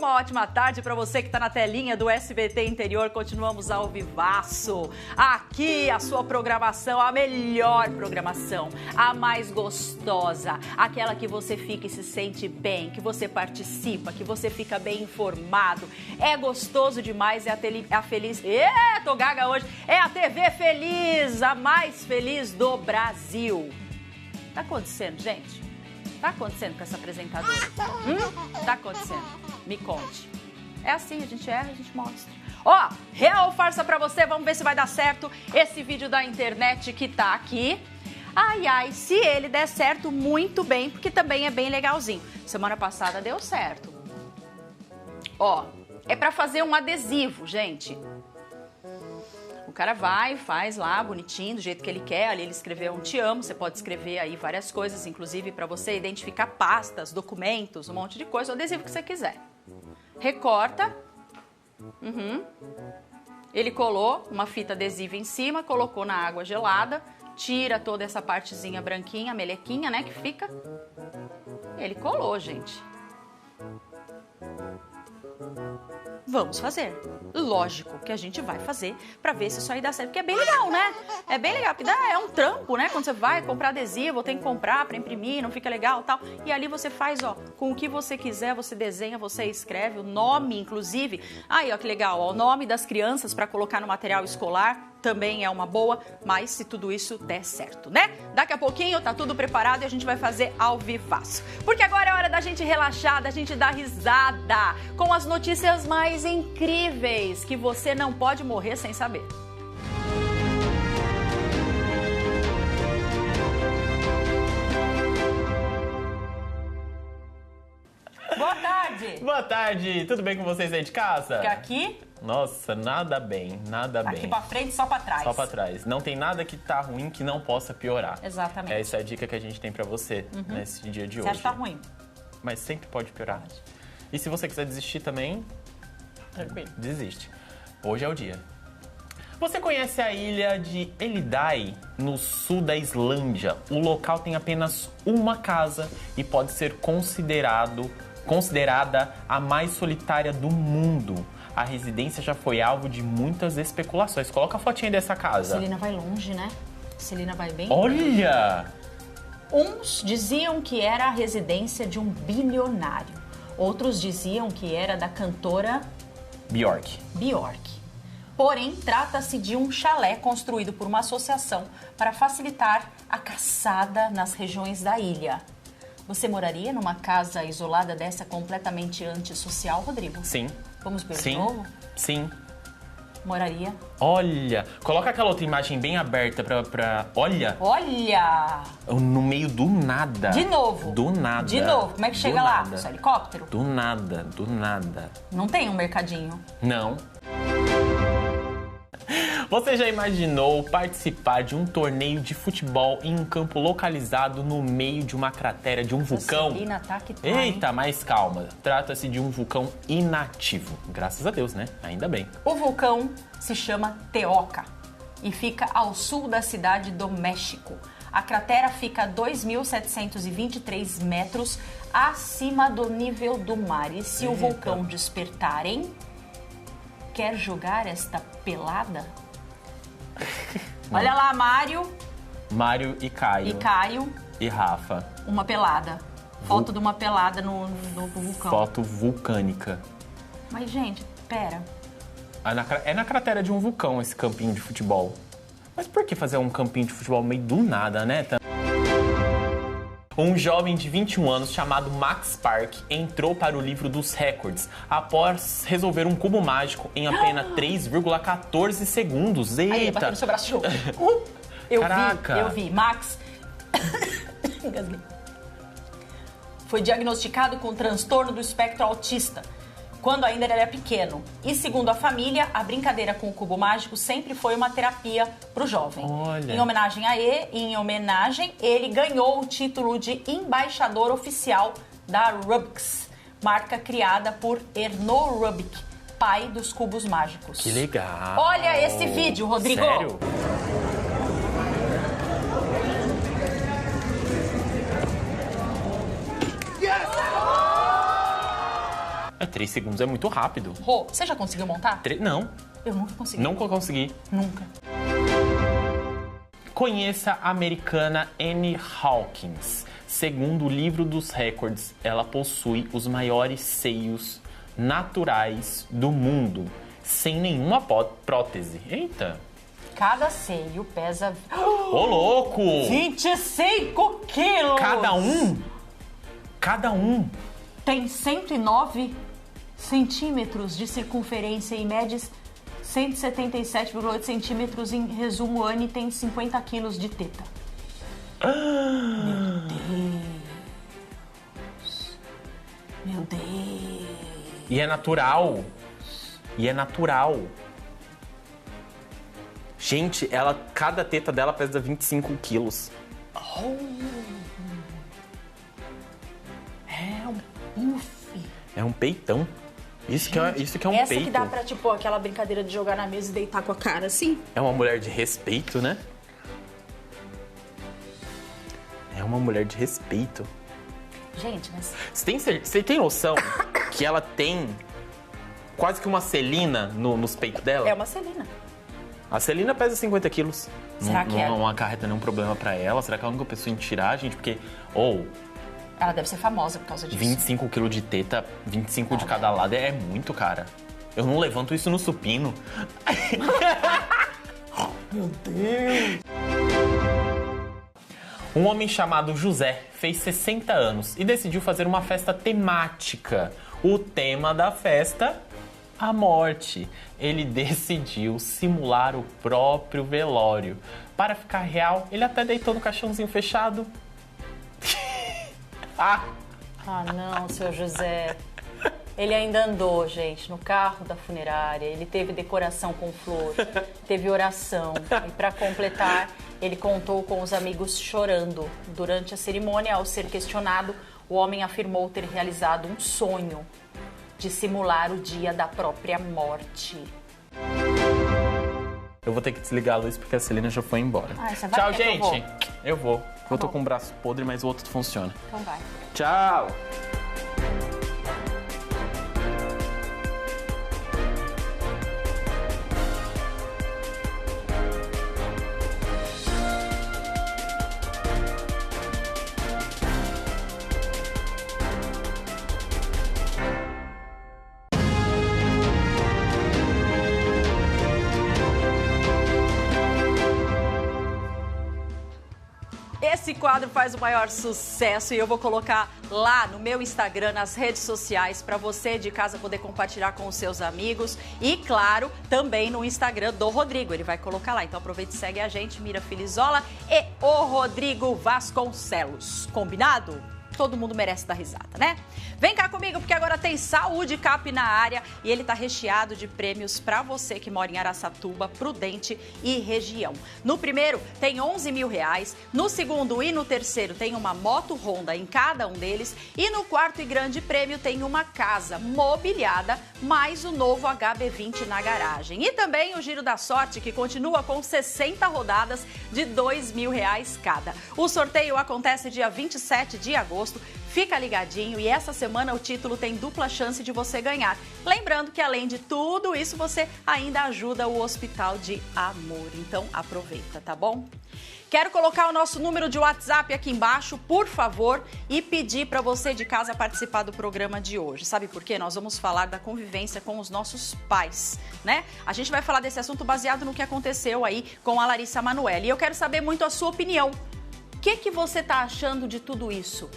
uma ótima tarde para você que está na telinha do SBT Interior. Continuamos ao vivaço. Aqui a sua programação, a melhor programação, a mais gostosa, aquela que você fica e se sente bem, que você participa, que você fica bem informado. É gostoso demais, é a Feliz... Tô gaga hoje. É a TV Feliz, a mais feliz do Brasil. Tá acontecendo, gente? Tá acontecendo com essa apresentadora? Tá acontecendo? Me conte. É assim, a gente erra, a gente mostra. Ó, real farsa pra você, vamos ver se vai dar certo esse vídeo da internet que tá aqui. Ai, ai, se ele der certo, muito bem, porque também é bem legalzinho. Semana passada deu certo. Ó, é pra fazer um adesivo, gente. O cara vai, faz lá, bonitinho, do jeito que ele quer. Ali ele escreveu um te amo. Você pode escrever aí várias coisas, inclusive para você identificar pastas, documentos, um monte de coisa, o adesivo que você quiser. Recorta. Ele colou uma fita adesiva em cima, colocou na água gelada, tira toda essa partezinha branquinha, melequinha, né, que fica. Ele colou, gente. Vamos fazer. Lógico que a gente vai fazer pra ver se isso aí dá certo, porque é bem legal, né? É bem legal, porque é um trampo, né? Quando você vai comprar adesivo, tem que comprar pra imprimir, não fica legal e tal. E ali você faz, ó, com o que você quiser, você desenha, você escreve, o nome, inclusive. Aí, ó, que legal, ó, o nome das crianças pra colocar no material escolar também é uma boa, mas se tudo isso der certo, né? Daqui a pouquinho tá tudo preparado e a gente vai fazer ao vivaço. Porque agora é hora da gente relaxar, da gente dar risada com as notícias mais incríveis que você não pode morrer sem saber. Boa tarde! Boa tarde! Tudo bem com vocês aí de casa? Porque aqui... Nossa, nada bem, nada bem. Aqui pra frente, só pra trás. Só pra trás. Não tem nada que tá ruim que não possa piorar. Exatamente. Essa é a dica que a gente tem pra você nesse dia de hoje. Você acha que tá ruim? Mas sempre pode piorar. E se você quiser desistir também, Tranquilo. desiste. Hoje é o dia. Você conhece a ilha de Elidai, no sul da Islândia? O local tem apenas uma casa e pode ser considerada a mais solitária do mundo. A residência já foi alvo de muitas especulações. Coloca a fotinha dessa casa. Celina vai longe, né? Celina vai bem. Olha! Uns diziam que era a residência de um bilionário. Outros diziam que era da cantora Bjork. Porém, trata-se de um chalé construído por uma associação para facilitar a caçada nas regiões da ilha. Você moraria numa casa isolada dessa completamente antissocial, Rodrigo? Sim. Vamos ver de novo? Sim. Moraria? Olha, coloca aquela outra imagem bem aberta pra... Olha! Olha! No meio do nada. De novo? Do nada. De novo? Como é que chega lá? Esse helicóptero? Do nada, do nada. Não tem um mercadinho? Não. Você já imaginou participar de um torneio de futebol em um campo localizado no meio de uma cratera de um vulcão? Celina tá que tá, Eita, mas calma. Trata-se de um vulcão inativo. Graças a Deus, né? Ainda bem. O vulcão se chama Teoca e fica ao sul da cidade do México. A cratera fica a 2.723 metros acima do nível do mar. E se o vulcão despertarem, quer jogar esta pelada? Olha lá, Mário E Caio. E Rafa. Uma pelada. Foto de uma pelada no vulcão. Foto vulcânica. Mas, gente, pera. É na cratera de um vulcão esse campinho de futebol. Mas por que fazer um campinho de futebol meio do nada, né? Um jovem de 21 anos chamado Max Park entrou para o livro dos recordes após resolver um cubo mágico em apenas 3,14 segundos. Eita! Aí, bateu no seu braço de novo. Eu vi. Max foi diagnosticado com transtorno do espectro autista quando ainda ele era pequeno. E segundo a família, a brincadeira com o cubo mágico sempre foi uma terapia para o jovem. Olha. Em homenagem, ele ganhou o título de embaixador oficial da Rubik's, marca criada por Erno Rubik, pai dos cubos mágicos. Que legal! Olha esse vídeo, Rodrigo! Sério? 3 segundos é muito rápido. Rô, você já conseguiu montar? Não. Eu nunca consegui. Nunca consegui. Nunca. Conheça a americana Annie Hawkins. Segundo o livro dos recordes, ela possui os maiores seios naturais do mundo, sem nenhuma prótese. Eita! Cada seio pesa... Ô, louco! 25 quilos! Cada um. Tem 109 centímetros de circunferência e mede 177,8 centímetros. Em resumo, Anne tem 50 quilos de teta. Meu Deus. E é natural. Gente, cada teta dela pesa 25 quilos. É um bufe. É um peitão. Isso que é um peito. Essa que dá pra, tipo, aquela brincadeira de jogar na mesa e deitar com a cara assim? É uma mulher de respeito, né? É uma mulher de respeito. Gente, mas... Você tem noção que ela tem quase que uma Celina nos peitos dela? É uma Celina. A Celina pesa 50 quilos. Será que é? Não acarreta nenhum problema pra ela? Será que ela nunca pensou em tirar, gente? Porque, ela deve ser famosa por causa disso. 25 quilos de teta, 25 de cada lado é muito, cara. Eu não levanto isso no supino. Meu Deus! Um homem chamado José fez 60 anos e decidiu fazer uma festa temática. O tema da festa, a morte. Ele decidiu simular o próprio velório. Para ficar real, ele até deitou no caixãozinho fechado. Ah, não, seu José. Ele ainda andou, gente, no carro da funerária. Ele teve decoração com flor, teve oração. E para completar, ele contou com os amigos chorando. Durante a cerimônia, ao ser questionado, o homem afirmou ter realizado um sonho de simular o dia da própria morte. Eu vou ter que desligar a luz porque a Celina já foi embora. Você vai? Tchau, gente. Eu vou. Eu tô bom. com o braço podre, mas o outro funciona. Então vai. Tchau. Esse quadro faz o maior sucesso e eu vou colocar lá no meu Instagram, nas redes sociais, para você de casa poder compartilhar com os seus amigos e, claro, também no Instagram do Rodrigo. Ele vai colocar lá. Então aproveite e segue a gente, Mira Filizola e o Rodrigo Vasconcelos. Combinado? Todo mundo merece dar risada, né? Vem cá comigo, porque agora tem Saúde Cap na área e ele tá recheado de prêmios para você que mora em Araçatuba, Prudente e região. No primeiro tem 11 mil reais, no segundo e no terceiro tem uma moto Honda em cada um deles e no quarto e grande prêmio tem uma casa mobiliada mais o novo HB20 na garagem. E também o Giro da Sorte, que continua com 60 rodadas de 2 mil reais cada. O sorteio acontece dia 27 de agosto. Fica ligadinho e essa semana o título tem dupla chance de você ganhar. Lembrando que além de tudo isso, você ainda ajuda o Hospital de Amor. Então aproveita, tá bom? Quero colocar o nosso número de WhatsApp aqui embaixo, por favor, e pedir para você de casa participar do programa de hoje. Sabe por quê? Nós vamos falar da convivência com os nossos pais, né? A gente vai falar desse assunto baseado no que aconteceu aí com a Larissa Manoela. E eu quero saber muito a sua opinião. O que você está achando de tudo isso?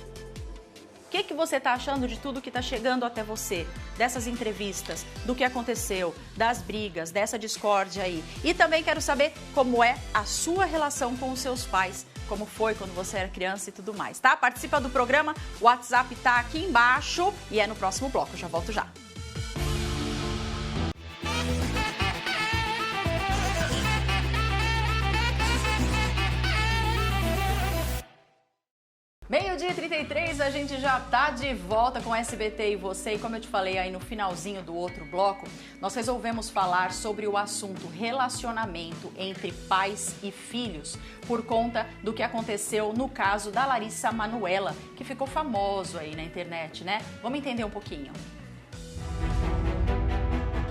O que você está achando de tudo que está chegando até você? Dessas entrevistas, do que aconteceu, das brigas, dessa discórdia aí. E também quero saber como é a sua relação com os seus pais, como foi quando você era criança e tudo mais, tá? Participa do programa, o WhatsApp tá aqui embaixo e é no próximo bloco. Já volto já. Meio-dia 33, a gente já tá de volta com SBT e você. E como eu te falei aí no finalzinho do outro bloco, nós resolvemos falar sobre o assunto relacionamento entre pais e filhos, por conta do que aconteceu no caso da Larissa Manoela, que ficou famoso aí na internet, né? Vamos entender um pouquinho.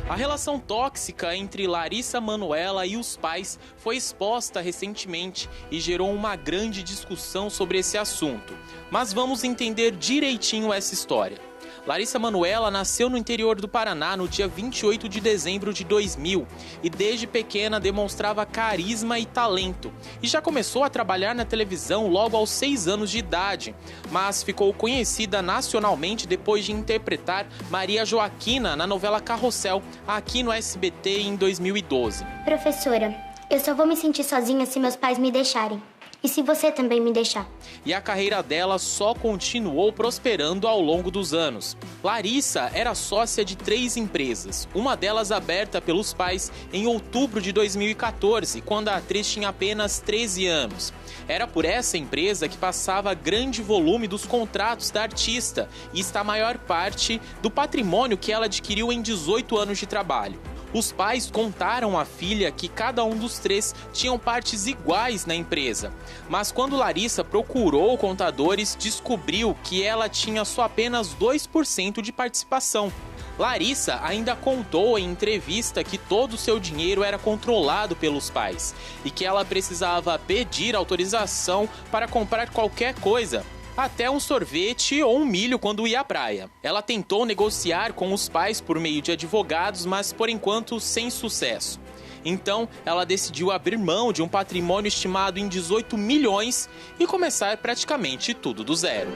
A relação tóxica entre Larissa Manoela e os pais foi exposta recentemente e gerou uma grande discussão sobre esse assunto. Mas vamos entender direitinho essa história. Larissa Manoela nasceu no interior do Paraná no dia 28 de dezembro de 2000 e desde pequena demonstrava carisma e talento. E já começou a trabalhar na televisão logo aos 6 anos de idade, mas ficou conhecida nacionalmente depois de interpretar Maria Joaquina na novela Carrossel, aqui no SBT em 2012. Professora, eu só vou me sentir sozinha se meus pais me deixarem. E se você também me deixar? E a carreira dela só continuou prosperando ao longo dos anos. Larissa era sócia de 3 empresas, uma delas aberta pelos pais em outubro de 2014, quando a atriz tinha apenas 13 anos. Era por essa empresa que passava grande volume dos contratos da artista e está a maior parte do patrimônio que ela adquiriu em 18 anos de trabalho. Os pais contaram à filha que cada um dos 3 tinham partes iguais na empresa. Mas quando Larissa procurou contadores, descobriu que ela tinha só apenas 2% de participação. Larissa ainda contou em entrevista que todo o seu dinheiro era controlado pelos pais e que ela precisava pedir autorização para comprar qualquer coisa, até um sorvete ou um milho quando ia à praia. Ela tentou negociar com os pais por meio de advogados, mas por enquanto sem sucesso. Então, ela decidiu abrir mão de um patrimônio estimado em 18 milhões e começar praticamente tudo do zero.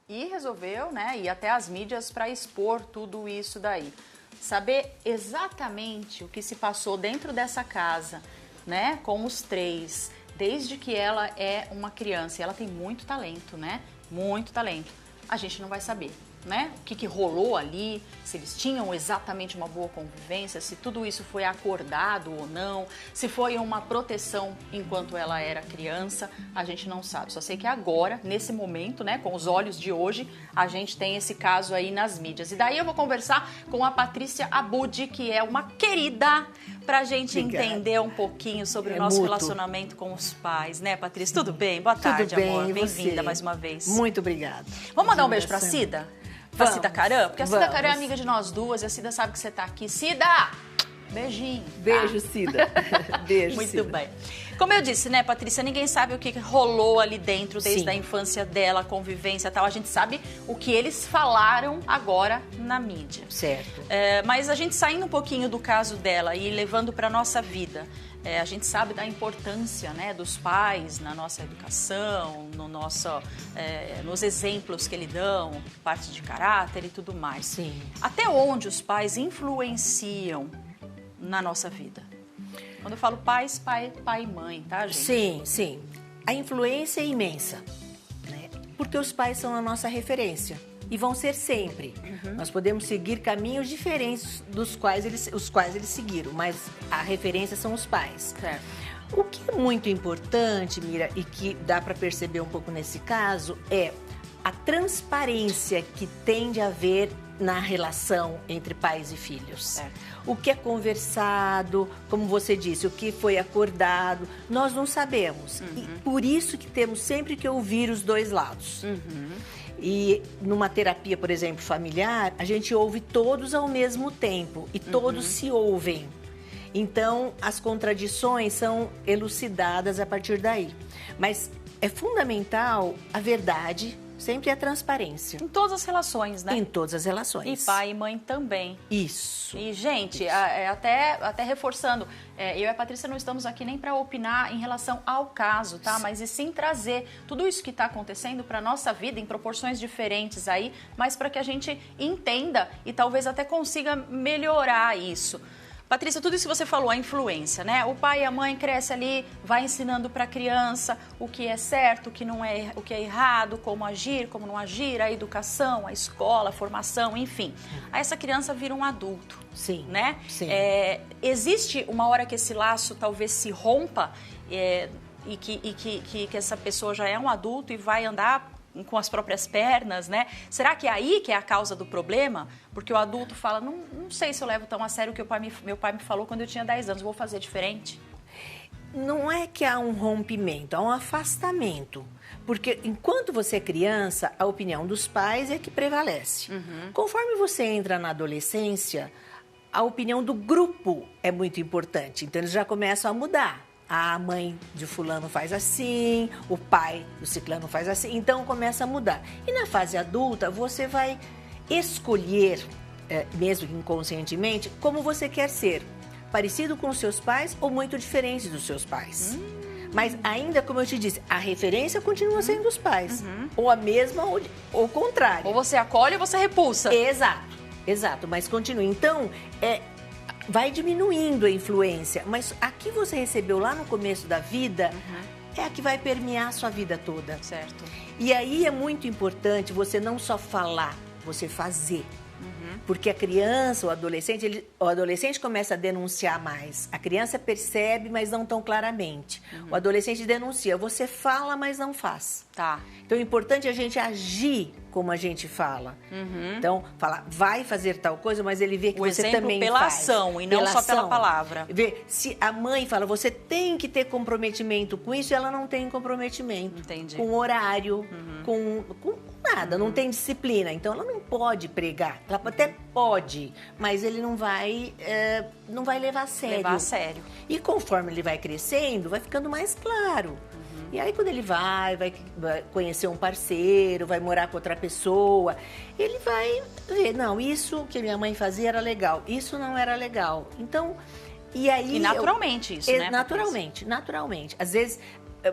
E resolveu, né, ir até as mídias para expor tudo isso daí. Saber exatamente o que se passou dentro dessa casa, né, com os 3, desde que ela é uma criança. E ela tem muito talento, né? Muito talento. A gente não vai saber, né? O que rolou ali, se eles tinham exatamente uma boa convivência, se tudo isso foi acordado ou não, se foi uma proteção enquanto ela era criança, a gente não sabe. Só sei que agora, nesse momento, né, com os olhos de hoje, a gente tem esse caso aí nas mídias. E daí eu vou conversar com a Patrícia Abud, que é uma querida, pra gente entender um pouquinho sobre o nosso relacionamento com os pais, né, Patrícia? Tudo bem? Boa tarde, amor. Bem-vinda mais uma vez. Muito obrigada. Vamos mandar um beijo pra Cida? Pra Cida Caram? Porque a Cida Caram é amiga de nós duas e a Cida sabe que você tá aqui. Cida! Beijinho. Beijo, Cida. Beijo, Muito Cida. bem. Como eu disse, né, Patrícia, ninguém sabe o que rolou ali dentro desde a infância dela, a convivência e tal. A gente sabe o que eles falaram agora na mídia. Certo. Mas a gente saindo um pouquinho do caso dela e levando para nossa vida, a gente sabe da importância, né, dos pais na nossa educação, nos exemplos que eles dão, parte de caráter e tudo mais. Sim. Até onde os pais influenciam na nossa vida? Quando eu falo pais, pai e mãe, tá, gente? Sim, sim. A influência é imensa, né? Porque os pais são a nossa referência e vão ser sempre. Nós podemos seguir caminhos diferentes os quais eles seguiram, mas a referência são os pais. Certo. O que é muito importante, Mira, e que dá para perceber um pouco nesse caso, é a transparência que tende a haver na relação entre pais e filhos. Certo. O que é conversado, como você disse, o que foi acordado, nós não sabemos. E por isso que temos sempre que ouvir os dois lados. E numa terapia, por exemplo, familiar, a gente ouve todos ao mesmo tempo e todos se ouvem. Então, as contradições são elucidadas a partir daí. Mas é fundamental a verdade, sempre a transparência. Em todas as relações, né? Em todas as relações. E pai e mãe também. Isso. E, gente, até reforçando, eu e a Patrícia não estamos aqui nem para opinar em relação ao caso, tá? Mas e sim trazer tudo isso que está acontecendo para nossa vida em proporções diferentes aí, mas para que a gente entenda e talvez até consiga melhorar isso. Patrícia, tudo isso que você falou, a influência, né? O pai e a mãe crescem ali, vai ensinando para a criança o que é certo, o que é errado, como agir, como não agir, a educação, a escola, a formação, enfim. Aí essa criança vira um adulto, né? Sim. Existe uma hora que esse laço talvez se rompa e que essa pessoa já é um adulto e vai andar com as próprias pernas, né? Será que é aí que é a causa do problema? Porque o adulto fala, não sei se eu levo tão a sério o que meu pai me falou quando eu tinha 10 anos, vou fazer diferente? Não é que há um rompimento, há um afastamento. Porque enquanto você é criança, a opinião dos pais é que prevalece. Conforme você entra na adolescência, a opinião do grupo é muito importante. Então, eles já começam a mudar. A mãe de fulano faz assim, o pai do ciclano faz assim. Então, começa a mudar. E na fase adulta, você vai escolher, mesmo que inconscientemente, como você quer ser. Parecido com os seus pais ou muito diferente dos seus pais. Mas ainda, como eu te disse, a referência continua sendo os pais. Ou a mesma ou o contrário. Ou você acolhe ou você repulsa. Exato, mas continua. Então, vai diminuindo a influência. Mas a que você recebeu lá no começo da vida é a que vai permear a sua vida toda. Certo. E aí é muito importante você não só falar, você fazer. Porque a criança, o adolescente começa a denunciar mais. A criança percebe, mas não tão claramente. O adolescente denuncia. Você fala, mas não faz. Tá. Então, o importante é a gente agir como a gente fala. Então, falar, vai fazer tal coisa, mas ele vê que você também pela faz. ação e não só pela palavra. Vê, se a mãe fala, você tem que ter comprometimento com isso, ela não tem comprometimento. Entendi. Com horário, com nada, não tem disciplina. Então, ela não pode pregar. Ela até pode, mas ele não vai levar a sério. E conforme ele vai crescendo, vai ficando mais claro. E aí, quando ele vai conhecer um parceiro, vai morar com outra pessoa, ele vai ver, não, isso que minha mãe fazia era legal, isso não era legal. Então, e aí... E naturalmente isso, né? Naturalmente. Às vezes,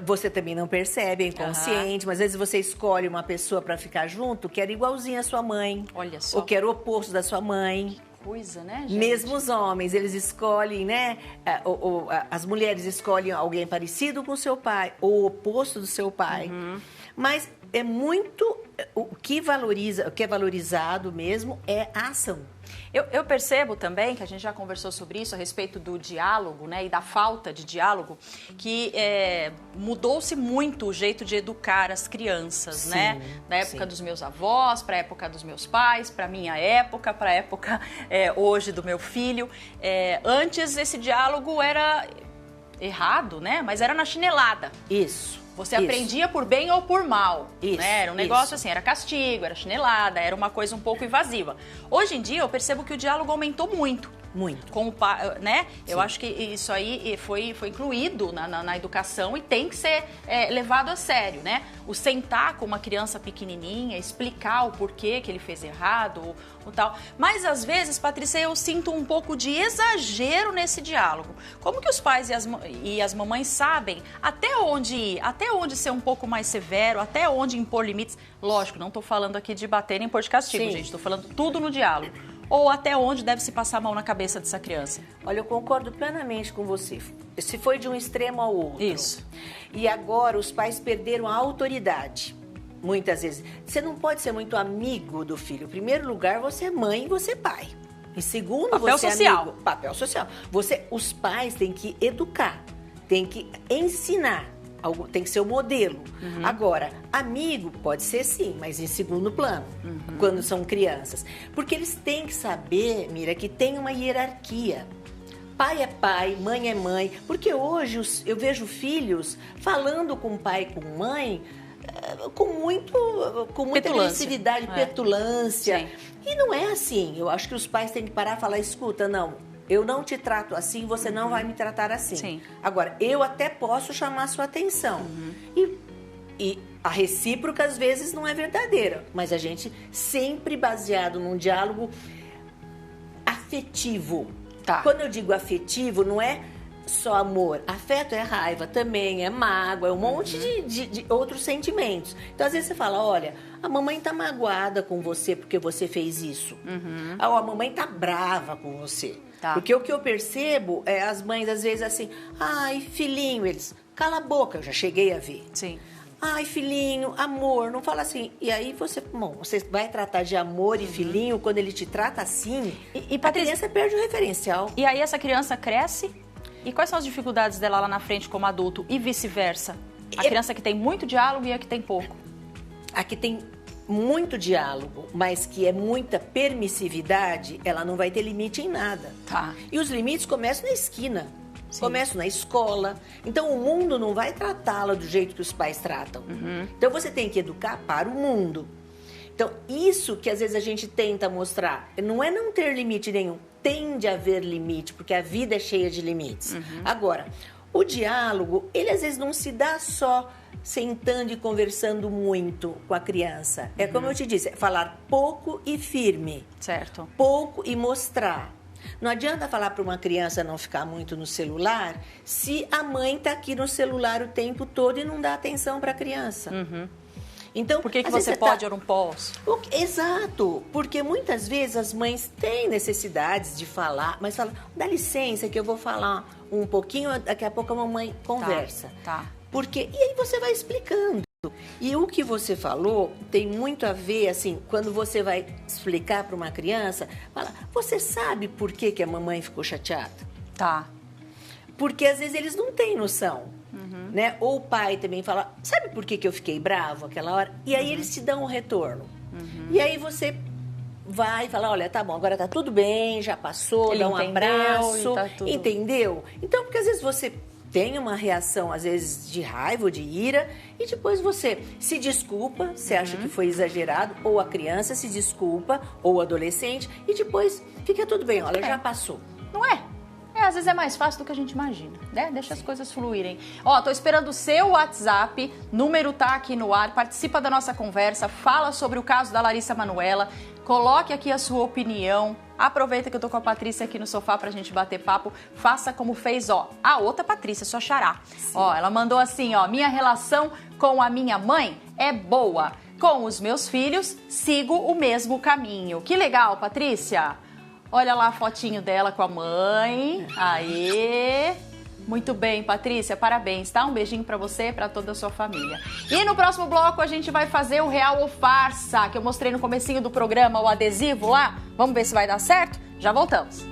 você também não percebe, é inconsciente, mas às vezes você escolhe uma pessoa para ficar junto que era igualzinha à sua mãe. Olha só. Ou que era o oposto da sua mãe. Coisa, né, gente? Mesmo os homens, eles escolhem, né? As mulheres escolhem alguém parecido com o seu pai, ou o oposto do seu pai. Mas é muito... O que é valorizado mesmo é a ação. Eu percebo também, que a gente já conversou sobre isso, a respeito do diálogo, né, e da falta de diálogo, que mudou-se muito o jeito de educar as crianças, né? Da época dos meus avós, para a época dos meus pais, para a minha época, para a época hoje do meu filho. Antes, esse diálogo era errado, né? Mas era na chinelada. Isso. Você aprendia por bem ou por mal. Né? Era um negócio assim, era castigo, era chinelada, era uma coisa um pouco invasiva. Hoje em dia, eu percebo que o diálogo aumentou muito. Com o pai, né? Eu acho que isso aí foi incluído na educação e tem que ser levado a sério, né? O sentar com uma criança pequenininha, explicar o porquê que ele fez errado, o tal. Mas, às vezes, Patrícia, eu sinto um pouco de exagero nesse diálogo. Como que os pais e as mamães sabem até onde ir, até onde ser um pouco mais severo, até onde impor limites? Lógico, não estou falando aqui de bater nem pôr de castigo, gente. Estou falando tudo no diálogo. Ou até onde deve se passar a mão na cabeça dessa criança? Olha, eu concordo plenamente com você. Se foi de um extremo ao outro. Isso. E agora os pais perderam a autoridade. Muitas vezes. Você não pode ser muito amigo do filho. Em primeiro lugar, você é mãe e você é pai. Em segundo, papel você social. é amigo. Papel social. Os pais têm que educar, têm que ensinar. Tem que ser o modelo. Agora, amigo pode ser sim, mas em segundo plano, quando são crianças. Porque eles têm que saber, Mira, que tem uma hierarquia. Pai é pai, mãe é mãe. Porque hoje eu vejo filhos falando com pai e com mãe com muita agressividade, petulância. Sim. E não é assim. Eu acho que os pais têm que parar e falar, escuta, não... Eu não te trato assim, você não vai me tratar assim. Sim. Agora, eu até posso chamar a sua atenção. E a recíproca, às vezes, não é verdadeira. Mas a gente sempre baseado num diálogo afetivo. Tá. Quando eu digo afetivo, não é só amor. Afeto é raiva também, é mágoa, é um monte de outros sentimentos. Então, às vezes você fala, olha, a mamãe tá magoada com você porque você fez isso. Ou a mamãe tá brava com você. Tá. Porque o que eu percebo é as mães, às vezes, assim, ai, filhinho, eles, cala a boca, eu já cheguei a ver. Sim. Ai, filhinho, amor, não fala assim. E aí você vai tratar de amor e filhinho quando ele te trata assim, e a criança perde o referencial. E aí essa criança cresce? E quais são as dificuldades dela lá na frente como adulto? E vice-versa? A criança que tem muito diálogo e a que tem pouco? A que tem muito diálogo, mas que é muita permissividade, ela não vai ter limite em nada. Tá. E os limites começam na esquina. Sim. Começo na escola. Então, o mundo não vai tratá-la do jeito que os pais tratam. Então, você tem que educar para o mundo. Então, isso que às vezes a gente tenta mostrar, não é não ter limite nenhum. Tem de haver limite, porque a vida é cheia de limites. Agora, o diálogo, ele às vezes não se dá só sentando e conversando muito com a criança. É como eu te disse, é falar pouco e firme. Certo. Pouco e mostrar. Não adianta falar para uma criança não ficar muito no celular se a mãe está aqui no celular o tempo todo e não dá atenção para a criança. Então, Por que às vezes você pode ou não posso? Exato, porque muitas vezes as mães têm necessidades de falar, mas falam, dá licença que eu vou falar um pouquinho, daqui a pouco a mamãe conversa. Tá. Porque, e aí você vai explicando. E o que você falou tem muito a ver, assim, quando você vai explicar para uma criança, fala, você sabe por que, que a mamãe ficou chateada? Tá. Porque às vezes eles não têm noção, né? Ou o pai também fala, sabe por que, que eu fiquei bravo aquela hora? E aí eles te dão um retorno. E aí você vai e fala, olha, tá bom, agora tá tudo bem, já passou, Ele dá um entendeu abraço, e tá tudo... entendeu? Então, porque às vezes você tem uma reação, às vezes, de raiva ou de ira, e depois você se desculpa, você acha que foi exagerado, ou a criança se desculpa, ou o adolescente, e depois fica tudo bem, olha, já passou. Não é? Às vezes é mais fácil do que a gente imagina, né? Deixa as coisas fluírem. Ó, tô esperando o seu WhatsApp, número tá aqui no ar, participa da nossa conversa, fala sobre o caso da Larissa Manoela, coloque aqui a sua opinião, aproveita que eu tô com a Patrícia aqui no sofá pra gente bater papo, faça como fez, ó, a outra Patrícia, sua xará. Sim. Ó, ela mandou assim, ó, minha relação com a minha mãe é boa, com os meus filhos sigo o mesmo caminho. Que legal, Patrícia! Olha lá a fotinho dela com a mãe. Aê! Muito bem, Patrícia, parabéns, tá? Um beijinho pra você e pra toda a sua família. E no próximo bloco a gente vai fazer o Real ou Farsa, que eu mostrei no comecinho do programa, o adesivo lá. Vamos ver se vai dar certo? Já voltamos.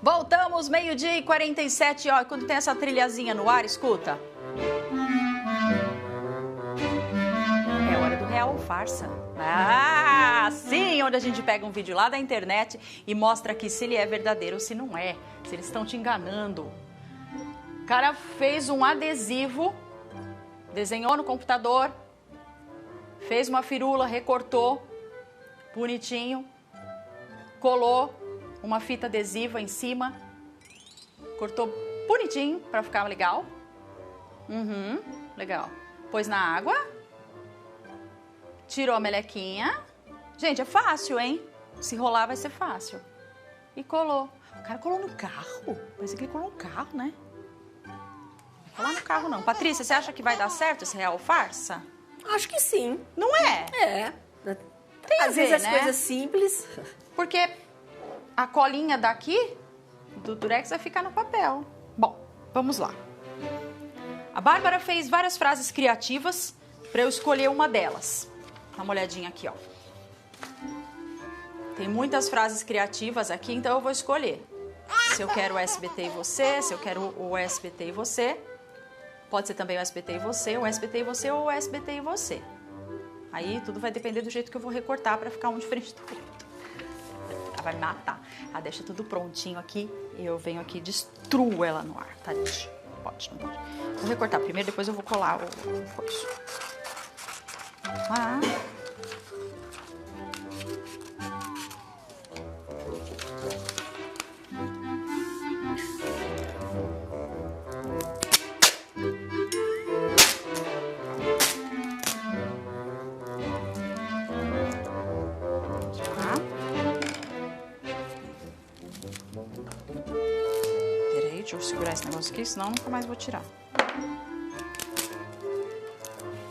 Voltamos, 12h47, ó, quando tem essa trilhazinha no ar, escuta. É hora do Real ou Farsa. Ah, sim, onde a gente pega um vídeo lá da internet e mostra aqui se ele é verdadeiro ou se não é, se eles estão te enganando. O cara fez um adesivo, desenhou no computador, fez uma firula, recortou, bonitinho, colou uma fita adesiva em cima, cortou bonitinho pra ficar legal. Legal. Pôs na água, tirou a melequinha. Gente, é fácil, hein? Se rolar vai ser fácil. E colou. O cara colou no carro. Parece que ele colou no carro, né? Não vai colar no carro, não. Patrícia, você acha que vai dar certo esse Real ou Farsa? Acho que sim. Não é? É. Tem a Às ver, vezes as né? coisas simples. Porque a colinha daqui, do Durex, vai ficar no papel. Bom, vamos lá. A Bárbara fez várias frases criativas para eu escolher uma delas. Dá uma olhadinha aqui, ó. Tem muitas frases criativas aqui, então eu vou escolher. Se eu quero o SBT e você, se eu quero o SBT e você. Pode ser também o SBT e você, o SBT e você ou o SBT e você. Aí tudo vai depender do jeito que eu vou recortar para ficar um diferente do outro. Ela vai me matar. Ela deixa tudo prontinho aqui e eu venho aqui e destruo ela no ar, tá? Pode, não pode. Vou recortar primeiro, depois eu vou colar o coiso. Vamos lá. Deixa eu segurar esse negócio aqui, senão eu nunca mais vou tirar.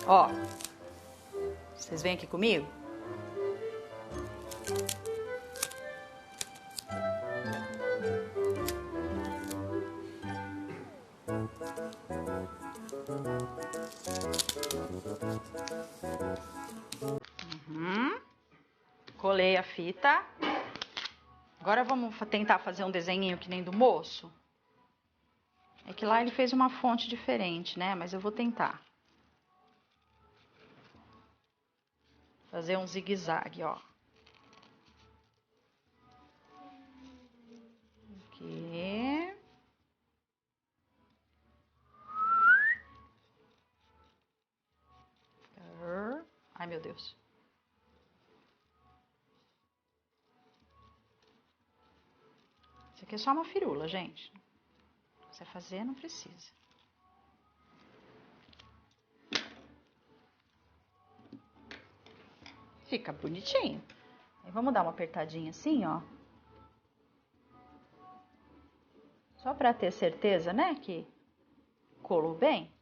Ó, vocês vêm aqui comigo? Colei a fita. Agora vamos tentar fazer um desenhinho que nem do moço. É que lá ele fez uma fonte diferente, né? Mas eu vou tentar. Fazer um zigue-zague, ó. Aqui. Ai, meu Deus. Isso aqui é só uma firula, gente. Se você fazer, não precisa. Fica bonitinho. Aí vamos dar uma apertadinha assim, ó. Só pra ter certeza, né, que colou bem.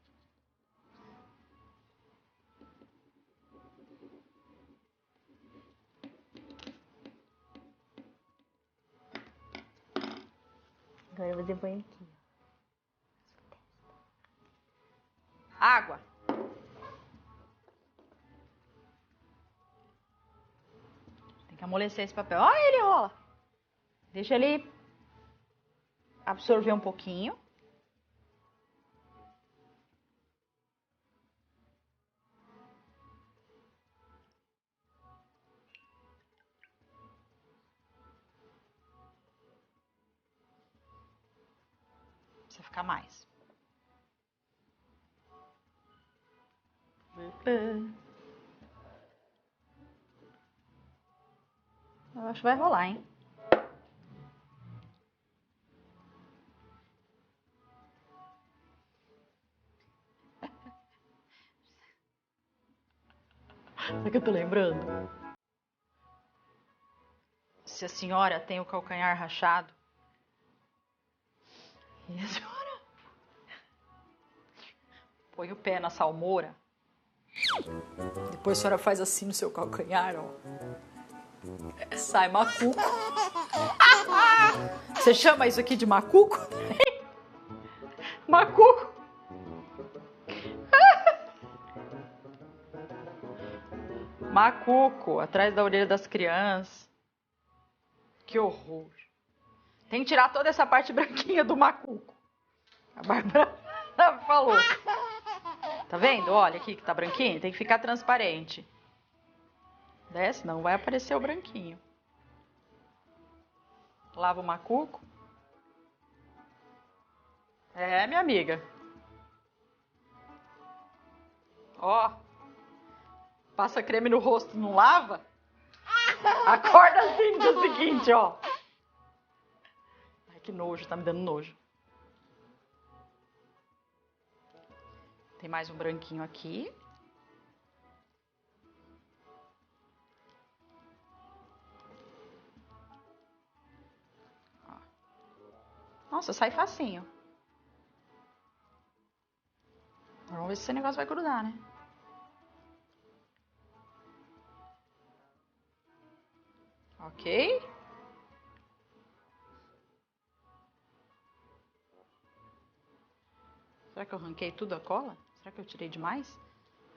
Agora eu vou depois aqui. Água. Tem que amolecer esse papel. Olha, ele rola. Deixa ele absorver um pouquinho. Precisa ficar mais. Eu acho que vai rolar, hein? Sabe o que eu tô lembrando? Se a senhora tem o calcanhar rachado e a senhora põe o pé na salmoura, depois a senhora faz assim no seu calcanhar, ó. Sai macuco. Você chama isso aqui de macuco? Macuco. Macuco, atrás da orelha das crianças. Que horror. Tem que tirar toda essa parte branquinha do macuco. A Bárbara falou. Tá vendo? Olha aqui que tá branquinho. Tem que ficar transparente. Né? Senão vai aparecer o branquinho. Lava o macuco. É, minha amiga. Ó. Passa creme no rosto, não lava? Acorda assim no dia seguinte, ó. Ai, que nojo, tá me dando nojo. Tem mais um branquinho aqui. Ó. Nossa, sai facinho. Vamos ver se esse negócio vai grudar, né? Ok? Será que eu arranquei tudo a cola? Será que eu tirei demais?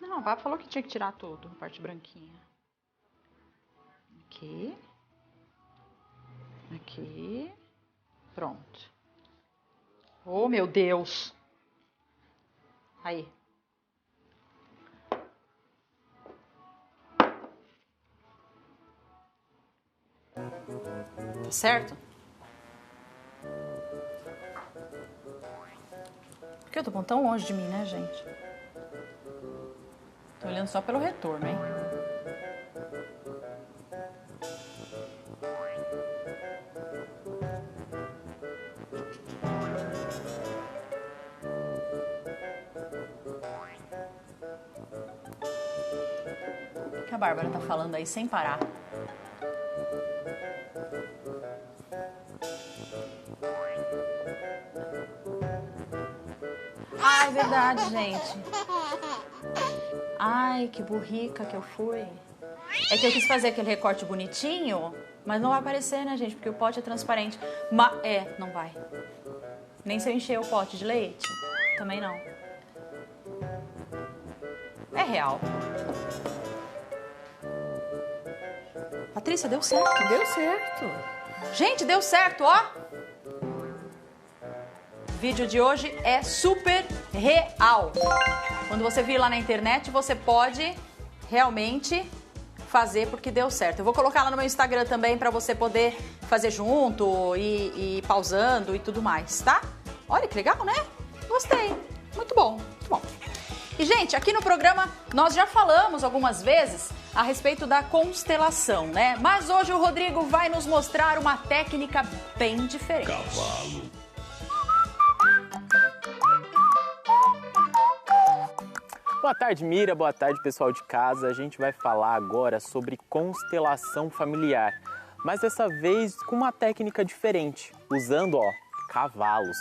Não, a Bárbara falou que tinha que tirar tudo, a parte branquinha. Aqui. Aqui. Pronto. Oh, meu Deus! Aí. Tá certo? Por que eu tô pondo tão longe de mim, né, gente? Tô olhando só pelo retorno, hein? O que a Bárbara tá falando aí sem parar? Ah, é verdade, gente. Ai, que burrica que eu fui. É que eu quis fazer aquele recorte bonitinho, mas não vai aparecer, né, gente? Porque o pote é transparente. Não vai. Nem se eu encher o pote de leite. Também não. É real. Patrícia, deu certo. Deu certo. Gente, deu certo, ó. O vídeo de hoje é super real. Quando você vir lá na internet, você pode realmente fazer porque deu certo. Eu vou colocar lá no meu Instagram também para você poder fazer junto e ir pausando e tudo mais, tá? Olha que legal, né? Gostei. Muito bom, muito bom. E, gente, aqui no programa nós já falamos algumas vezes a respeito da constelação, né? Mas hoje o Rodrigo vai nos mostrar uma técnica bem diferente. Cavalo. Boa tarde, Mira. Boa tarde, pessoal de casa. A gente vai falar agora sobre constelação familiar, mas dessa vez com uma técnica diferente, usando, ó, cavalos.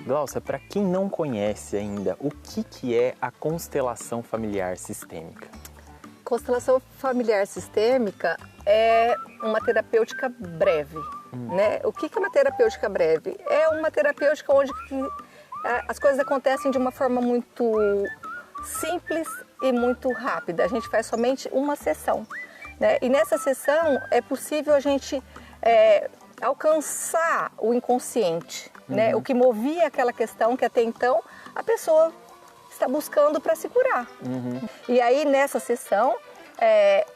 Glaucia, para quem não conhece ainda, o que é a constelação familiar sistêmica? Constelação familiar sistêmica é uma terapêutica breve, né? O que é uma terapêutica breve? É uma terapêutica onde as coisas acontecem de uma forma muito simples e muito rápida. A gente faz somente uma sessão, né? E nessa sessão é possível a gente alcançar o inconsciente, né? O que movia aquela questão que até então a pessoa está buscando para se curar. E aí nessa sessão,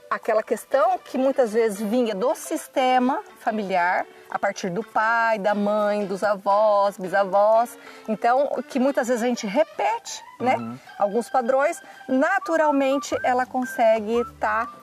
aquela questão que muitas vezes vinha do sistema familiar, a partir do pai, da mãe, dos avós, bisavós, então que muitas vezes a gente repete, né? Alguns padrões, naturalmente ela consegue estar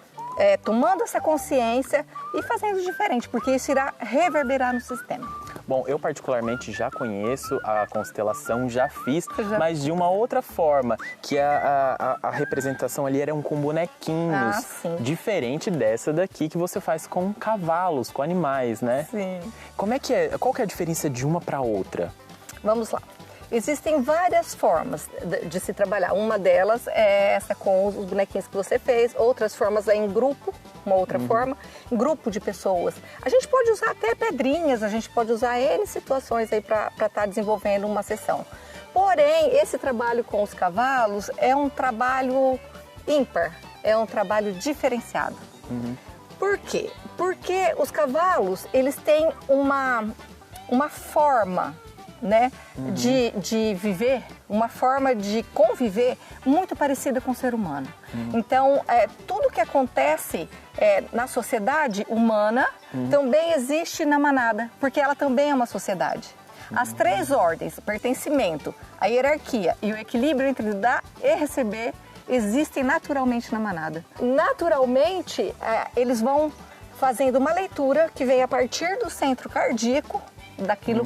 tomando essa consciência e fazendo diferente, porque isso irá reverberar no sistema. Bom, eu particularmente já conheço a constelação, já fiz, mas de uma outra forma, que a representação ali eram com bonequinhos, diferente dessa daqui que você faz com cavalos, com animais, né? Sim. Qual que é a diferença de uma para outra? Vamos lá. Existem várias formas de se trabalhar. Uma delas é essa com os bonequinhos que você fez, outras formas é em grupo, uma outra forma, em grupo de pessoas. A gente pode usar até pedrinhas, a gente pode usar N situações aí para estar desenvolvendo uma sessão. Porém, esse trabalho com os cavalos é um trabalho ímpar, é um trabalho diferenciado. Por quê? Porque os cavalos, eles têm uma forma, né, de viver, uma forma de conviver muito parecida com o ser humano. Então, tudo que acontece na sociedade humana também existe na manada, porque ela também é uma sociedade. As três ordens, o pertencimento, a hierarquia e o equilíbrio entre dar e receber existem naturalmente na manada. Naturalmente, eles vão fazendo uma leitura que vem a partir do centro cardíaco, daquilo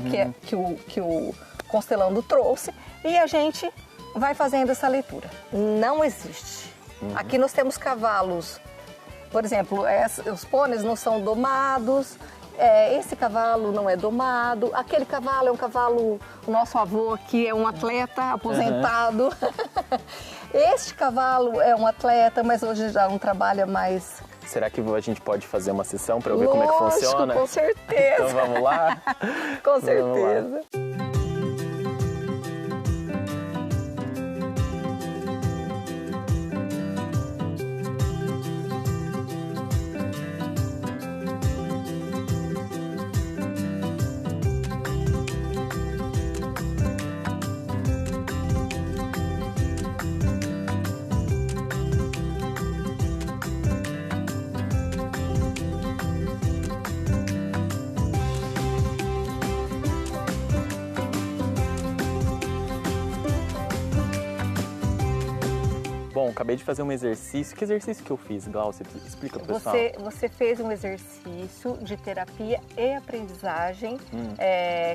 que o constelando trouxe, e a gente vai fazendo essa leitura. Não existe. Aqui nós temos cavalos, por exemplo, os pôneis não são domados, esse cavalo não é domado, aquele cavalo é um cavalo, o nosso avô aqui é um atleta aposentado, este cavalo é um atleta, mas hoje já não trabalha mais. Será que a gente pode fazer uma sessão para eu ver como é que funciona? Com certeza. Então vamos lá? Com certeza. Bom, acabei de fazer um exercício. Que exercício que eu fiz, Glaucia? Explica pro pessoal. Você fez um exercício de terapia e aprendizagem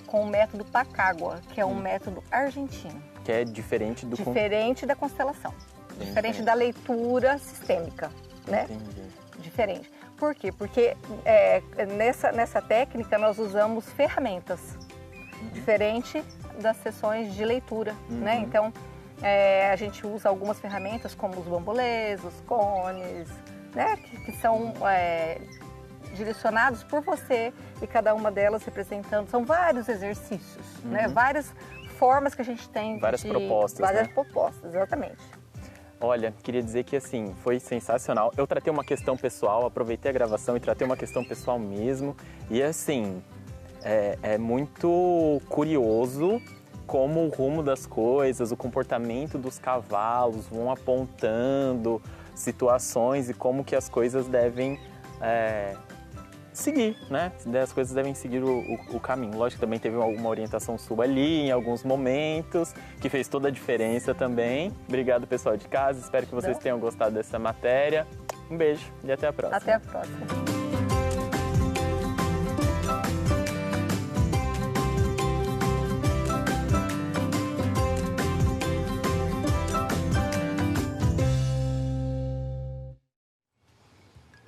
com o método Pacagua, que é um método argentino. Que é diferente do... Diferente da constelação. Diferente da leitura sistêmica, né? Entendi. Diferente. Por quê? Porque nessa técnica nós usamos ferramentas. Diferente das sessões de leitura, né? Então, a gente usa algumas ferramentas como os bambolês, os cones, né? Que são direcionados por você e cada uma delas representando, são vários exercícios, né? Várias formas que a gente tem. Várias propostas, Várias né? propostas, exatamente. Olha, queria dizer que assim, foi sensacional. Eu tratei uma questão pessoal, aproveitei a gravação e tratei uma questão pessoal mesmo. E assim, é muito curioso como o rumo das coisas, o comportamento dos cavalos vão apontando situações e como que as coisas devem seguir, né? As coisas devem seguir o caminho. Lógico que também teve alguma orientação sua ali em alguns momentos, que fez toda a diferença também. Obrigado, pessoal de casa. Espero que vocês tenham gostado dessa matéria. Um beijo e até a próxima. Até a próxima.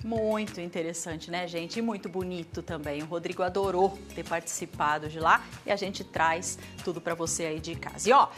Muito interessante, né, gente? E muito bonito também. O Rodrigo adorou ter participado de lá e a gente traz tudo para você aí de casa. E ó,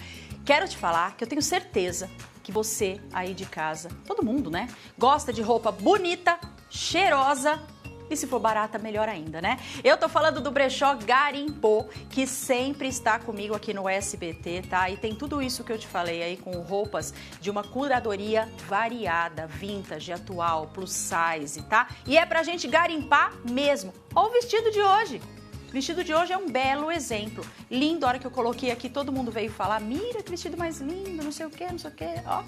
quero te falar que eu tenho certeza que você aí de casa, todo mundo, né, gosta de roupa bonita, cheirosa e se for barata, melhor ainda, né? Eu tô falando do brechó Garimpô, que sempre está comigo aqui no SBT, tá? E tem tudo isso que eu te falei aí com roupas de uma curadoria variada, vintage, atual, plus size, tá? E é pra gente garimpar mesmo. Ó o vestido de hoje. O vestido de hoje é um belo exemplo. Lindo, a hora que eu coloquei aqui, todo mundo veio falar, mira que vestido mais lindo, não sei o quê, ó.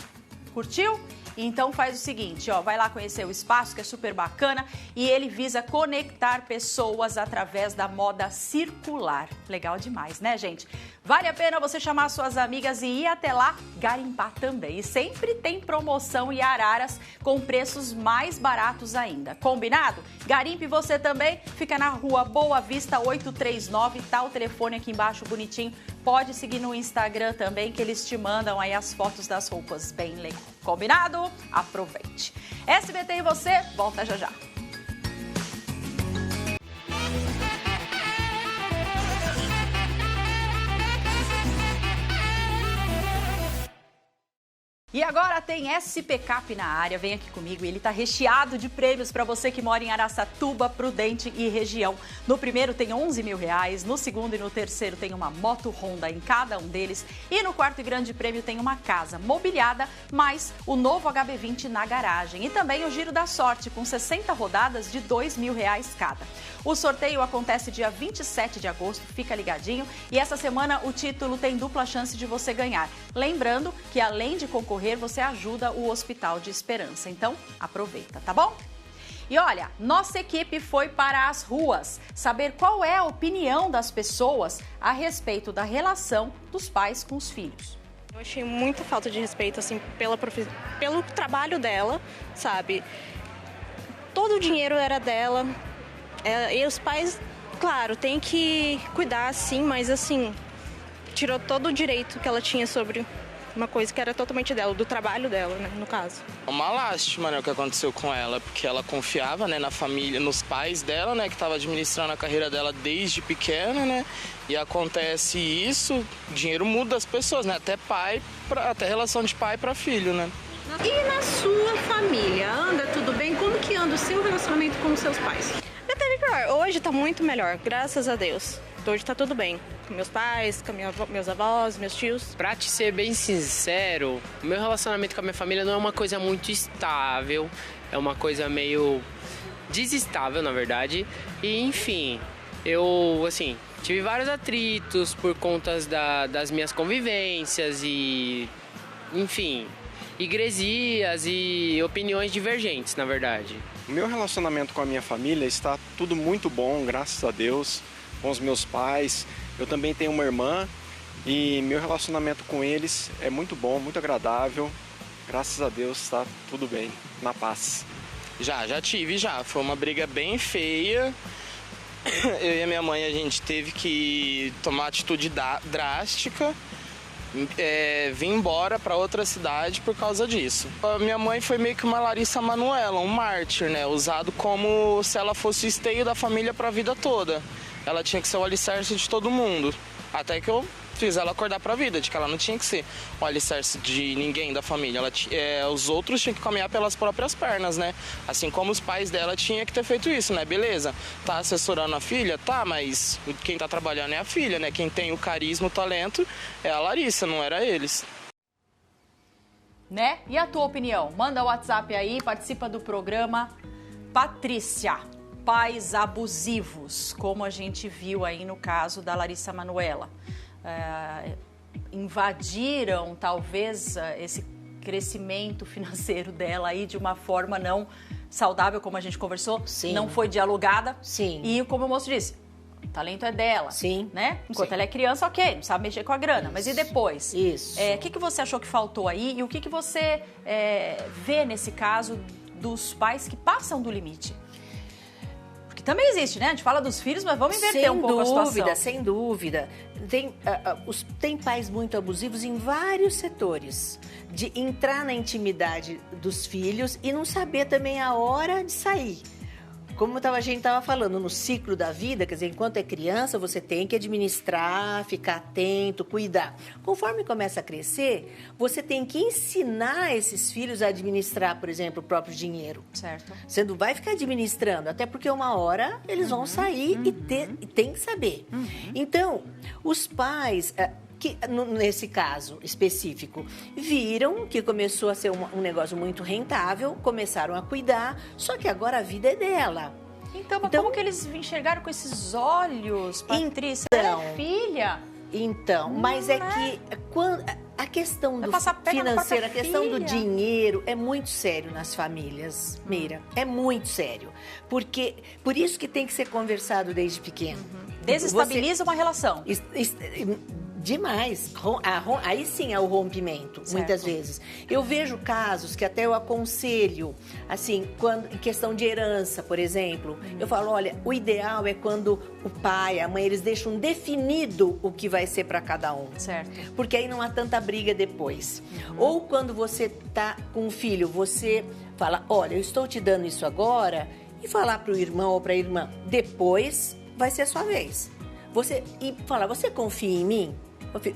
Curtiu? Então faz o seguinte, ó, vai lá conhecer o espaço, que é super bacana, e ele visa conectar pessoas através da moda circular. Legal demais, né, gente? Vale a pena você chamar suas amigas e ir até lá garimpar também. E sempre tem promoção e araras com preços mais baratos ainda. Combinado? Garimpe você também. Fica na Rua Boa Vista 839, tá o telefone aqui embaixo bonitinho. Pode seguir no Instagram também, que eles te mandam aí as fotos das roupas bem legal. Combinado? Aproveite. SBT e você, volta já já. E agora tem SP Cap na área, vem aqui comigo e ele tá recheado de prêmios para você que mora em Araçatuba, Prudente e região. No primeiro tem 11 mil reais, no segundo e no terceiro tem uma moto Honda em cada um deles e no quarto e grande prêmio tem uma casa mobiliada, mais o novo HB20 na garagem e também o Giro da Sorte com 60 rodadas de 2 mil reais cada. O sorteio acontece dia 27 de agosto, fica ligadinho e essa semana o título tem dupla chance de você ganhar. Lembrando que além de concorrer, você ajuda o Hospital de Esperança. Então, aproveita, tá bom? E olha, nossa equipe foi para as ruas saber qual é a opinião das pessoas a respeito da relação dos pais com os filhos. Eu achei muita falta de respeito, assim, pelo trabalho dela, sabe? Todo o dinheiro era dela. E os pais, claro, tem que cuidar, sim, mas assim, tirou todo o direito que ela tinha sobre uma coisa que era totalmente dela, do trabalho dela, né, no caso. É uma lástima, né, o que aconteceu com ela, porque ela confiava, né, na família, nos pais dela, né, que estava administrando a carreira dela desde pequena, né, e acontece isso, o dinheiro muda as pessoas, né, até relação de pai para filho, né. E na sua família, anda tudo bem? Como que anda o seu relacionamento com os seus pais? Até melhor, hoje tá muito melhor, graças a Deus. Hoje tá tudo bem, com meus pais, com meus avós, meus tios. Pra te ser bem sincero, o meu relacionamento com a minha família não é uma coisa muito estável, é uma coisa meio desestável, na verdade. E, enfim, eu, assim, tive vários atritos por conta das minhas convivências e, enfim, higresias e opiniões divergentes, na verdade. O meu relacionamento com a minha família está tudo muito bom, graças a Deus. Com os meus pais, eu também tenho uma irmã e meu relacionamento com eles é muito bom, muito agradável. Graças a Deus está tudo bem, na paz. Já tive. Foi uma briga bem feia. Eu e a minha mãe, a gente teve que tomar atitude drástica. Vim embora para outra cidade por causa disso. A minha mãe foi meio que uma Larissa Manoela, um mártir, né? Usado como se ela fosse o esteio da família para a vida toda. Ela tinha que ser o alicerce de todo mundo. Até que eu fiz ela acordar pra vida, de que ela não tinha que ser o alicerce de ninguém da família. Os outros tinham que caminhar pelas próprias pernas, né? Assim como os pais dela tinham que ter feito isso, né? Beleza, tá assessorando a filha? Tá, mas quem tá trabalhando é a filha, né? Quem tem o carisma, o talento é a Larissa, não era eles. Né? E a tua opinião? Manda o WhatsApp aí, participa do programa. Patrícia, pais abusivos, como a gente viu aí no caso da Larissa Manoela, invadiram talvez esse crescimento financeiro dela aí de uma forma não saudável, como a gente conversou, Sim. não foi dialogada. Sim. E como o moço disse, o talento é dela. Sim. Né? Enquanto Sim. ela é criança, ok, não sabe mexer com a grana. Mas e depois? Isso. O que você achou que faltou aí e o que você vê nesse caso dos pais que passam do limite? Porque também existe, né? A gente fala dos filhos, mas vamos inverter um pouco a situação. Sem dúvida. Tem pais muito abusivos em vários setores. De entrar na intimidade dos filhos e não saber também a hora de sair. Como a gente estava falando, no ciclo da vida, quer dizer, enquanto é criança, você tem que administrar, ficar atento, cuidar. Conforme começa a crescer, você tem que ensinar esses filhos a administrar, por exemplo, o próprio dinheiro. Certo. Você não vai ficar administrando, até porque uma hora eles vão sair e tem que saber. Então, os pais... que, nesse caso específico, viram que começou a ser um negócio muito rentável, começaram a cuidar, só que agora a vida é dela. Então, como que eles enxergaram com esses olhos, Patrícia? Ela é filha. Então, mas que quando, a questão do financeiro, a questão do dinheiro é muito sério nas famílias, Meira. É muito sério. Porque, por isso que tem que ser conversado desde pequeno. Desestabiliza uma relação. Demais. Aí sim é o rompimento, certo. Muitas vezes. Eu vejo casos que até eu aconselho, assim, em questão de herança, por exemplo, eu falo, olha, o ideal é quando o pai, a mãe, eles deixam definido o que vai ser para cada um. Certo. Porque aí não há tanta briga depois. Ou quando você tá com um filho, você fala, olha, eu estou te dando isso agora, e falar para o irmão ou para a irmã, depois vai ser a sua vez. E falar, você confia em mim?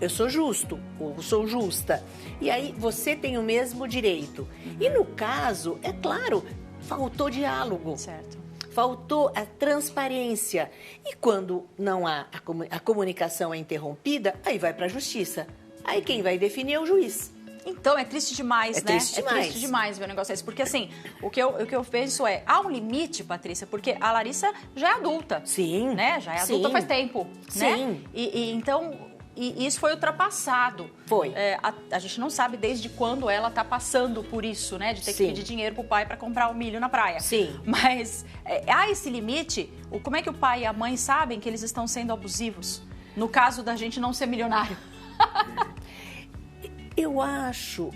Eu sou justo, ou sou justa. E aí você tem o mesmo direito. E no caso, é claro, faltou diálogo. Certo. Faltou a transparência. E quando não há a comunicação é interrompida, aí vai para a justiça. Aí quem vai definir é o juiz. Então, é triste demais, né? Triste demais. É triste demais ver um negócio desse. Porque, assim, o que eu penso há um limite, Patrícia, porque a Larissa já é adulta. Sim. Né? Já é adulta faz tempo. Sim. Né? Então, isso foi ultrapassado. Foi. A gente não sabe desde quando ela tá passando por isso, né? De ter que pedir dinheiro pro pai para comprar o milho na praia. Sim. Mas há esse limite. Como é que o pai e a mãe sabem que eles estão sendo abusivos? No caso da gente não ser milionário. Eu acho,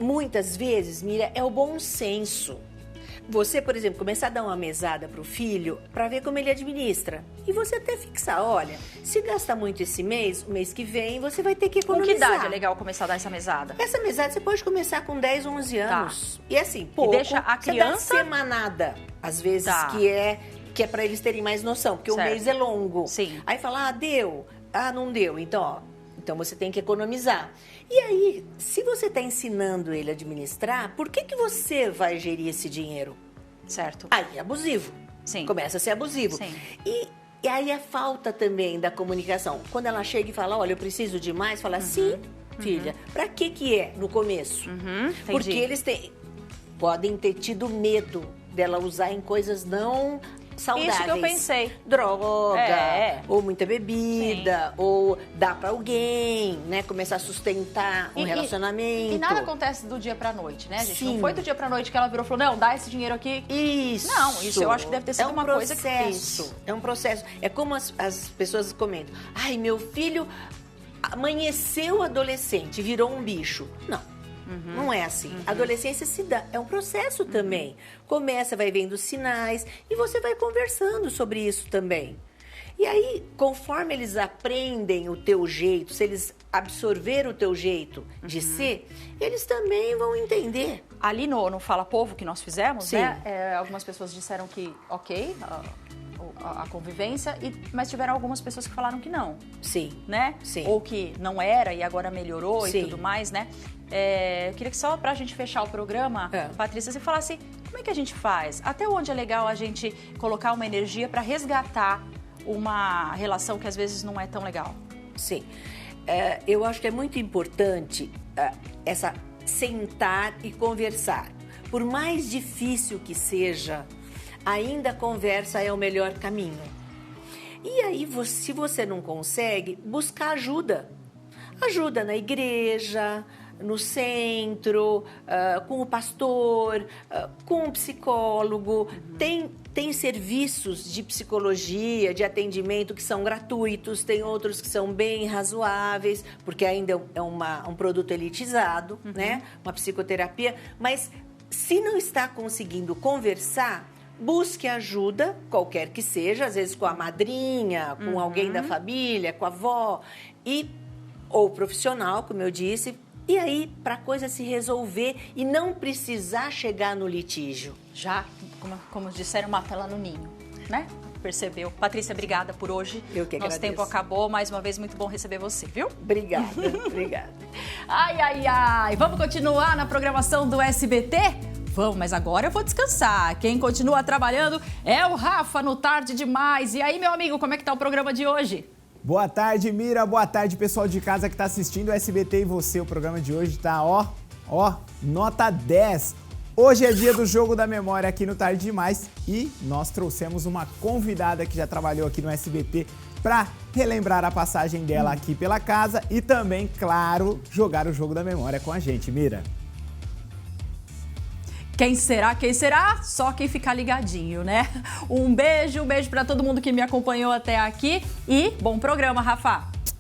muitas vezes, Mira, é o bom senso. Você, por exemplo, começar a dar uma mesada para o filho para ver como ele administra. E você até fixar, olha, se gasta muito esse mês, o mês que vem, você vai ter que economizar. Com que idade é legal começar a dar essa mesada? Essa mesada você pode começar com 10, 11 anos. Tá. E assim, pouco, e deixa a criança... você dá semanada, às vezes, que é para eles terem mais noção, porque o mês é longo. Sim. Aí fala, deu, não deu, então, então você tem que economizar. E aí, se você está ensinando ele a administrar, por que você vai gerir esse dinheiro? Certo. Aí é abusivo. Sim. Começa a ser abusivo. Sim. E aí a falta também da comunicação. Quando ela chega e fala, olha, eu preciso de mais, fala, sim, filha. Pra que é no começo? Porque eles podem ter tido medo dela usar em coisas não saudáveis. Isso que eu pensei. Droga, ou muita bebida, ou dar pra alguém, né? Começar a sustentar um relacionamento. E nada acontece do dia pra noite, né, gente? Sim. Não foi do dia pra noite que ela virou e falou, não, dá esse dinheiro aqui. Isso. Não, isso eu acho que deve ter sido uma coisa que fez. É um processo. É como as pessoas comentam. Ai, meu filho amanheceu adolescente, virou um bicho. Não. Não é assim. A adolescência se dá. É um processo também. Começa, vai vendo sinais e você vai conversando sobre isso também. E aí, conforme eles aprendem o teu jeito, se eles absorver o teu jeito de ser, eles também vão entender. Ali no Fala Povo que nós fizemos, Sim. né? Algumas pessoas disseram que ok, a convivência, mas tiveram algumas pessoas que falaram que não. Sim. Né? Sim. Ou que não era e agora melhorou Sim. e tudo mais, né? Eu queria que só pra gente fechar o programa, Patrícia, você falasse como é que a gente faz? Até onde é legal a gente colocar uma energia pra resgatar uma relação que às vezes não é tão legal? Sim. Eu acho que é muito importante essa sentar e conversar. Por mais difícil que seja, ainda a conversa é o melhor caminho. E aí, se você não consegue, buscar ajuda. Ajuda na igreja, no centro, com o pastor, com um psicólogo. Tem serviços de psicologia, de atendimento que são gratuitos, tem outros que são bem razoáveis, porque ainda é um produto elitizado, né? Uma psicoterapia. Mas se não está conseguindo conversar, busque ajuda, qualquer que seja, às vezes com a madrinha, com alguém da família, com a avó, ou profissional, como eu disse. E aí, para a coisa se resolver e não precisar chegar no litígio. Já, como disseram, mata ela no ninho, né? Percebeu? Patrícia, obrigada por hoje. Eu que agradeço. Nosso tempo acabou, mais uma vez, muito bom receber você, viu? Obrigada, obrigada. Ai. Vamos continuar na programação do SBT? Vamos, mas agora eu vou descansar. Quem continua trabalhando é o Rafa no Tarde Demais. E aí, meu amigo, como é que tá o programa de hoje? Boa tarde, Mira. Boa tarde, pessoal de casa que está assistindo o SBT e você. O programa de hoje tá, nota 10. Hoje é dia do Jogo da Memória aqui no Tarde Demais e nós trouxemos uma convidada que já trabalhou aqui no SBT para relembrar a passagem dela aqui pela casa e também, claro, jogar o Jogo da Memória com a gente, Mira. Quem será? Só quem ficar ligadinho, né? Um beijo para todo mundo que me acompanhou até aqui e bom programa, Rafa!